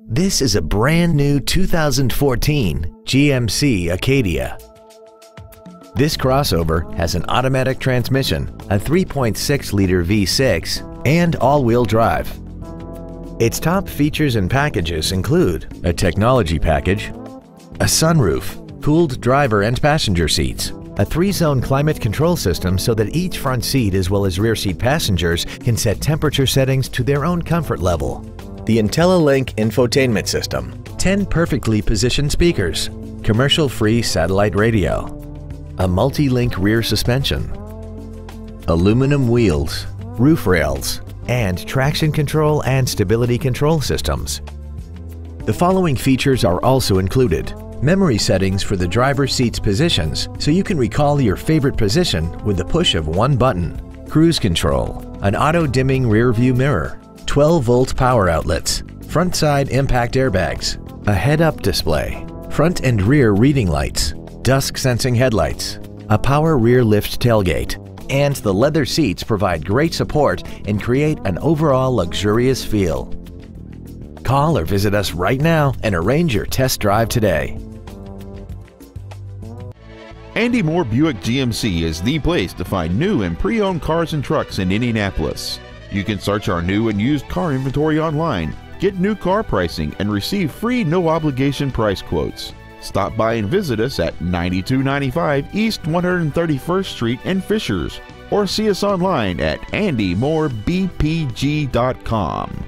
This is a brand new 2014 GMC Acadia. This crossover has an automatic transmission, a 3.6-liter V6, and all-wheel drive. Its top features and packages include a technology package, a sunroof, cooled driver and passenger seats, a 3-zone climate control system so that each front seat as well as rear seat passengers can set temperature settings to their own comfort level, the IntelliLink infotainment system, 10 perfectly positioned speakers, commercial-free satellite radio, a multi-link rear suspension, aluminum wheels, roof rails, and traction control and stability control systems. The following features are also included: memory settings for the driver's seat's positions so you can recall your favorite position with the push of one button, cruise control, an auto-dimming rear-view mirror, 12-volt power outlets, front-side impact airbags, a head-up display, front and rear reading lights, dusk-sensing headlights, a power rear lift tailgate, and the leather seats provide great support and create an overall luxurious feel. Call or visit us right now and arrange your test drive today. Andy Mohr Buick GMC is the place to find new and pre-owned cars and trucks in Indianapolis. You can search our new and used car inventory online, get new car pricing, and receive free no-obligation price quotes. Stop by and visit us at 9295 East 131st Street in Fishers, or see us online at andymohrbpg.com.